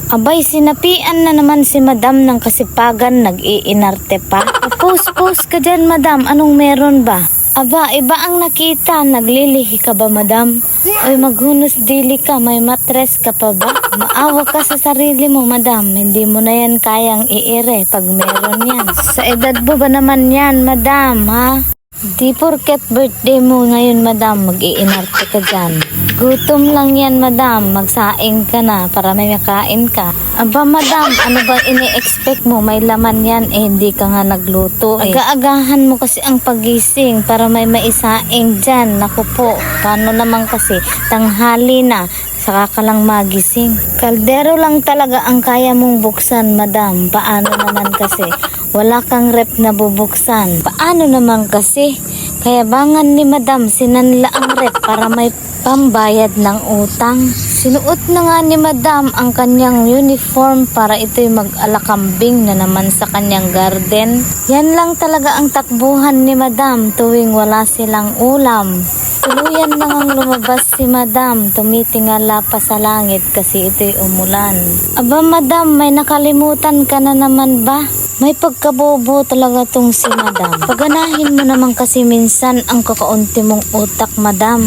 Abay, sinapian na naman si madam ng kasipagan, nag-iinarte pa. Post ka dyan, madam. Anong meron ba? Aba, iba ang nakita. Naglilihi ka ba, madam? Oy, maghunos dili ka. May matres ka pa ba? Maawa ka sa sarili mo, madam. Hindi mo na yan kayang iire pag meron yan. Sa edad mo ba naman yan, madam, ha? Di porket birthday mo ngayon, madam, mag-iinarte ka dyan. Gutom lang yan, madam. Magsaing ka na para may makain ka. Aba, madam, ano ba ini-expect mo? May laman yan, hindi ka nga nagluto. Aga-agahan mo kasi ang pagising para may maisaing dyan. Naku po, paano naman kasi? Tanghali na, saka ka lang magising. Kaldero lang talaga ang kaya mong buksan, madam. Paano naman kasi? Wala kang rep na bubuksan. Paano naman kasi? Kaya bangan ni madam, sinanla ang rep para may pambayad ng utang. Sinuot na nga ni madam ang kanyang uniform para ito'y mag-alakambing na naman sa kanyang garden. Yan lang talaga ang takbuhan ni madam tuwing wala silang ulam. Tuluyan na ngang lumabas si madam, tumitingala pa sa langit kasi ito'y umulan. Aba madam, may nakalimutan ka na naman ba? May pagkabobo talaga tong si madam. Paganahin mo naman kasi minsan ang kakaunti mong utak, madam.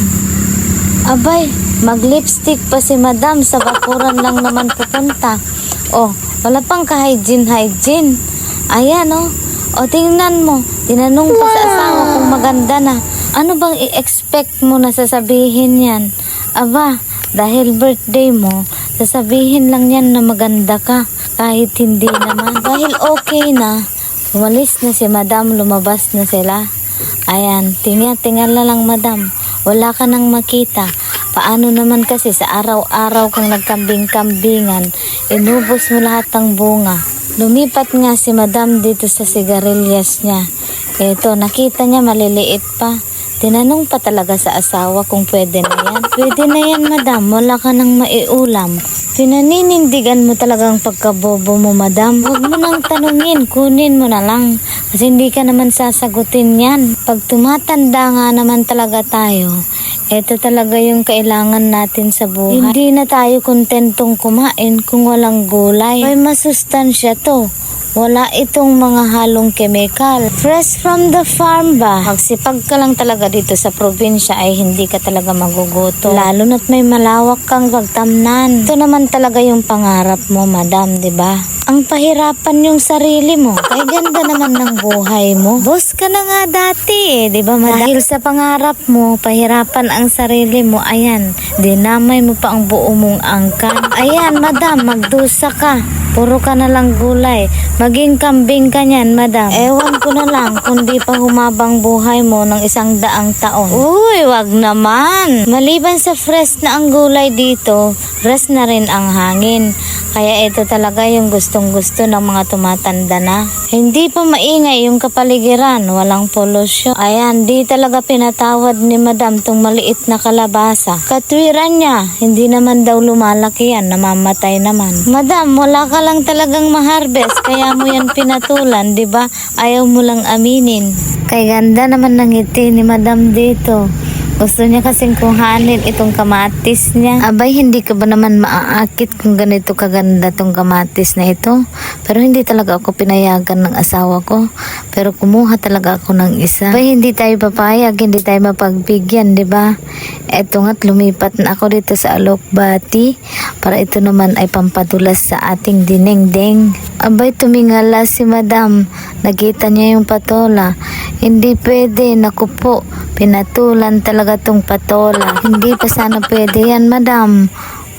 Abay, mag-lipstick pa si madam, sa bakuran lang naman pupunta. Oh, wala pang ka-hygiene. Ayan oh. O tingnan mo, tinanong pa sa asawa kung maganda na. Ano bang i-expect mo na sasabihin yan? Aba, dahil birthday mo, sasabihin lang yan na maganda ka. Kahit hindi naman. Dahil okay na, umalis na si madam, lumabas na sila. Ayan, tingnan na lang madam. Wala ka nang makita. Paano naman kasi sa araw-araw kang nagkambing-kambingan, inubos mo lahat ng bunga. Lumipat nga si madam dito sa sigarilyas niya. Eto, nakita niya maliliit pa. Tinanong pa talaga sa asawa kung pwede na yan. Pwede na yan, madam. Wala ka nang maiulam. Pinaninindigan mo talagang pagkabobo mo, madam. Huwag mo nang tanungin. Kunin mo na lang. Kasi hindi ka naman sasagutin yan. Pag tumatanda nga naman talaga tayo, ito talaga yung kailangan natin sa buhay. Hindi na tayo kontentong kumain kung walang gulay. May masustansya to. Wala itong mga halong chemical. Fresh from the farm ba? Magsipag ka lang talaga dito sa probinsya ay hindi ka talaga magugutom. Lalo na't may malawak kang pagtamnan. Ito naman talaga yung pangarap mo, madam, di ba? Ang pahirapan yung sarili mo. Kaya ganda naman ng buhay mo. Boss ka na nga dati di ba, madam? Dahil sa pangarap mo, pahirapan ang sarili mo. Ayan, dinamay mo pa ang buo mong angkan. Ayan, madam, magdusa ka. Puro ka na lang gulay. Maging kambing ka niyan, madam. Ewan ko na lang kung di pa humabang buhay mo ng 100 taon. Uy, wag naman. Maliban sa fresh na ang gulay dito, fresh na rin ang hangin. Kaya ito talaga yung gustong-gusto ng mga tumatanda na. Hindi pa maingay yung kapaligiran, walang polusyon. Ayan, di talaga pinatawad ni madam tong maliit na kalabasa. Katwiran niya, hindi naman daw lumalaki yan, namamatay naman. Madam, wala ka lang talagang ma-harvest, kaya mo yan pinatulan, di ba? Ayaw mo lang aminin. Kay ganda naman ng ngiti ni madam dito. Gusto niya kasing kuhanin itong kamatis niya. Abay, hindi ka ba naman maaakit kung ganito kaganda tong kamatis na ito? Pero hindi talaga ako pinayagan ng asawa ko. Pero kumuha talaga ako ng isa. Abay, hindi tayo papayag, hindi tayo mapagbigyan, di ba? Eto nga't lumipat na ako dito sa Alokbati para ito naman ay pampadulas sa ating dinengdeng. Abay, tumingala si madam. Nakita niya yung patola. Hindi pwede, naku po. Pinatulan talaga tong patola. Hindi pa sana pwede yan, madam.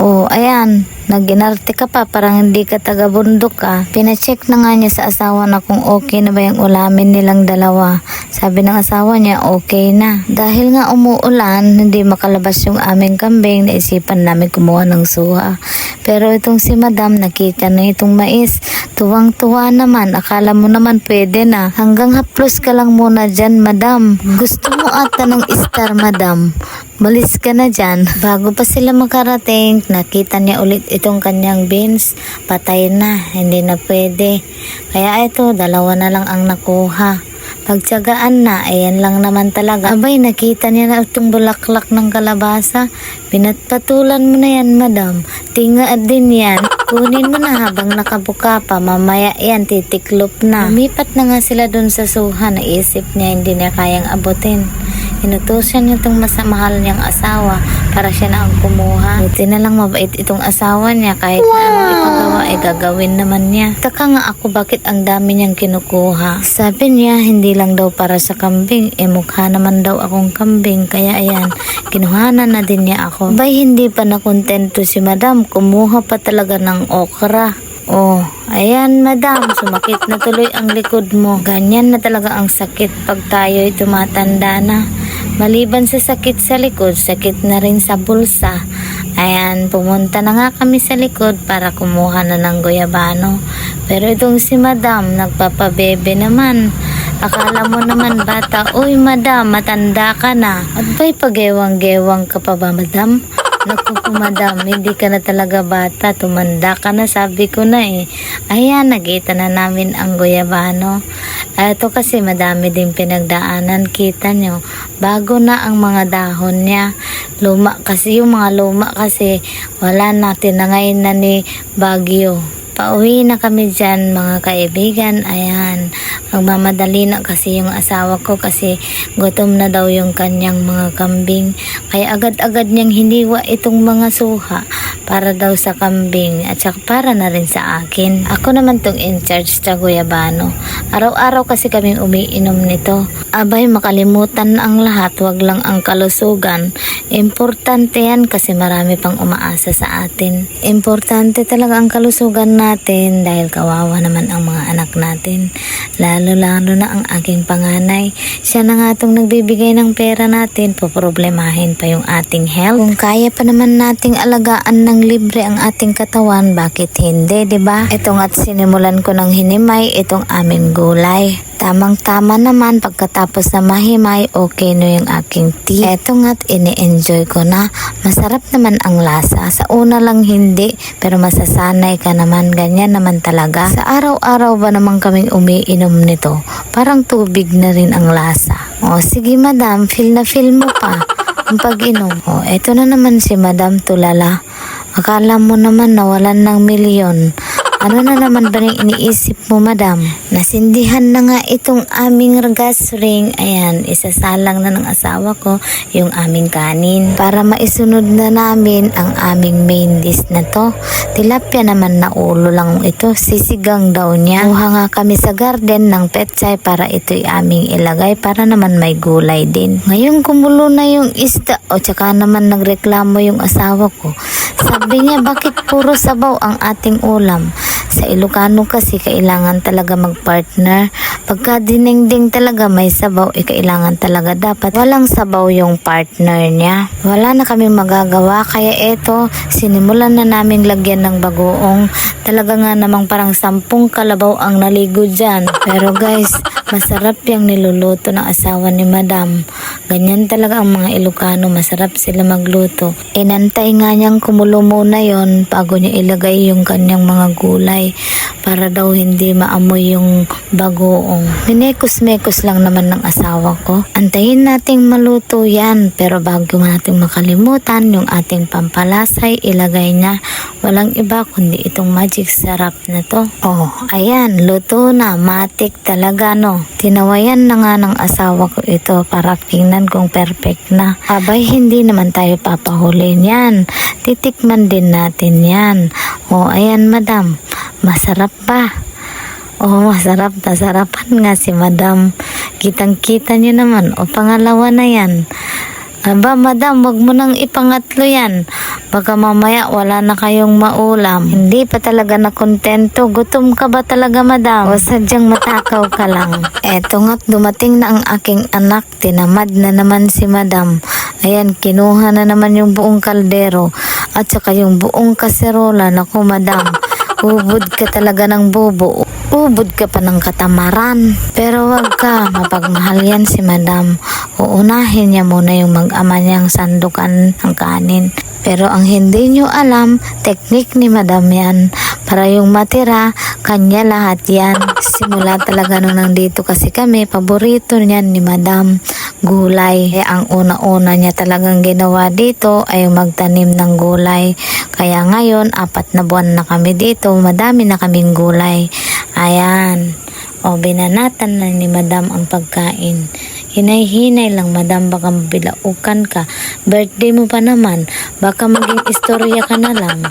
O, ayan. Nag-inarte ka pa, parang hindi ka taga-bundok ka. Pina-check na nga niya sa asawa na kung okay na ba yung ulamin nilang dalawa. Sabi ng asawa niya, okay na. Dahil nga umuulan, hindi makalabas yung aming kambing, naisipan namin kumuha ng suha. Pero itong si madam, nakita na itong mais. Tuwang-tuwa naman, akala mo naman pwede na. Hanggang haplos ka lang muna dyan, madam. Gusto mo ata ng star, madam. Malis ka na dyan. Bago pa sila makarating, nakita niya ulit itong kanyang beans. Patay na, hindi na pwede. Kaya ito, 2 na lang ang nakuha. Pagtsagaan na, ayan lang naman talaga. Abay, nakita niya na itong bulaklak ng kalabasa. Pinatpatulan mo na yan, madam. Tingaad din yan. Kunin mo na habang nakabuka pa. Mamaya yan, titiklop na. Lumipat na nga sila dun sa suha. Naisip niya hindi niya kayang abutin. Inutusan niya itong mahal niyang asawa para siya na ang kumuha. Buti na lang mabait itong asawa niya. Kahit na anong ipagawa, gagawin naman niya. Taka nga ako bakit ang dami niyang kinukuha. Sabi niya, hindi lang daw para sa kambing. Mukha naman daw akong kambing. Kaya ayan, kinuhanan na din niya ako. Bay, hindi pa nakontento si madam. Kumuha pa talaga ng okra. Oh, ayan madam, sumakit na tuloy ang likod mo. Ganyan na talaga ang sakit pag tayo'y tumatanda na. Maliban sa sakit sa likod, sakit na rin sa bulsa. Ayan, pumunta na nga kami sa likod para kumuha na ng guyabano. Pero itong si madam, nagpapabebe naman. Akala mo naman bata, uy madam, matanda ka na. At ba'y pagewang-gewang ka pa ba madam? Naku po madam, hindi ka na talaga bata, tumanda ka na, sabi ko na eh. Ayan, nakita na namin ang guyabano. Ito kasi madami din pinagdaanan, kita nyo. Bago na ang mga dahon niya. Luma kasi, yung mga luma kasi wala natin na ngayon na ni Bagyo. Pauwi na kami dyan mga kaibigan. Ayan, magmamadali na kasi yung asawa ko kasi gutom na daw yung kanyang mga kambing. Kaya agad-agad niyang hiniwa itong mga suha para daw sa kambing at saka para na rin sa akin. Ako naman tong in charge sa guyabano. Araw-araw kasi kaming umiinom nito. Abay, makalimutan ang lahat, wag lang ang kalusugan. Importante yan kasi marami pang umaasa sa atin. Importante talaga ang kalusugan natin dahil kawawa naman ang mga anak natin. Lalo-lalo na ang aking panganay. Siya na nga itong nagbibigay ng pera natin, poproblemahin pa yung ating health. Kung kaya pa naman nating alagaan ng libre ang ating katawan, bakit hindi, diba? Ito nga't sinimulan ko ng hinimay itong aming gulay. Tamang-tama naman pagkatapos na mahimay, okay no yung aking tea. Eto nga't ini-enjoy ko na. Masarap naman ang lasa. Sa una lang hindi, pero masasanay ka naman. Ganyan naman talaga. Sa araw-araw ba naman kaming umiinom nito? Parang tubig na rin ang lasa. O sige madam, feel na feel mo pa ang pag-inom. O eto na naman si madam tulala. Akala mo naman nawalan ng milyon. Ano na naman ba yung iniisip mo, madam? Nasindihan na nga itong aming gas ring. Ayan, isasalang na ng asawa ko yung aming kanin. Para maisunod na namin ang aming main dish na to. Tilapia naman na ulo lang ito. Sisigang daw niya. Kuha nga kami sa garden ng petsay para ito'y aming ilagay para naman may gulay din. Ngayon kumulo na yung isda o tsaka naman nagreklamo yung asawa ko. Sabi niya, bakit puro sabaw ang ating ulam? Sa Ilocano kasi kailangan talaga magpartner. Pagka dinengdeng talaga may sabaw, kailangan talaga dapat walang sabaw yung partner niya. Wala na kami magagawa kaya eto, sinimulan na namin lagyan ng bagoong. Talaga nga namang parang 10 kalabaw ang naligo dyan. Pero guys, masarap yung niluluto ng asawa ni madam. Ganyan talaga ang mga Ilocano, masarap sila magluto. Inantay nga niyang kumulo muna yon bago niya ilagay yung kanyang mga gulay para daw hindi maamoy yung bagoong. Minekos-mekos lang naman ng asawa ko. Antayin nating maluto yan, pero bago nating makalimutan yung ating pampalasay, ilagay niya. Walang iba kundi itong magic sarap na to. Oh, ayan, luto na. Matik talaga no. Tinawayan na nga ng asawa ko ito para tingnan kung perfect na. Abay, hindi naman tayo papahulin yan. Titikman din natin yan. Oh, ayan madam. Masarap pa. Oh, masarap. Nasarapan nga si madam. Kitang-kita niyo naman. O, pangalawa na yan. Aba, madam, wag mo nang ipangatlo yan. Baka mamaya wala na kayong maulam. Hindi pa talaga nakontento. Gutom ka ba talaga, madam? O sadyang matakaw ka lang? Eto nga't dumating na ang aking anak. Tinamad na naman si madam. Ayan, kinuha na naman yung buong kaldero. At saka yung buong kaserola. Naku, madam. Ubod ka talaga ng bobo. Ubod ka pa ng katamaran. Pero wag ka, mapagmahal yan si madam. Uunahin niya muna yung mag-ama niyang sandukan ng kanin. Pero ang hindi nyo alam, teknik ni madam yan. Para yung matira, kanya lahat yan. Simula talaga nung nandito kasi kami, paborito niyan ni madam, gulay. Kaya ang una-una niya talagang ginawa dito ay magtanim ng gulay. Kaya ngayon, 4 na buwan na kami dito, madami na kaming gulay. Ayan. O, binanatan na ni madam ang pagkain. Hinay-hinay lang, madam, baka mabilaukan ka. Birthday mo pa naman, baka maging istorya ka na lang.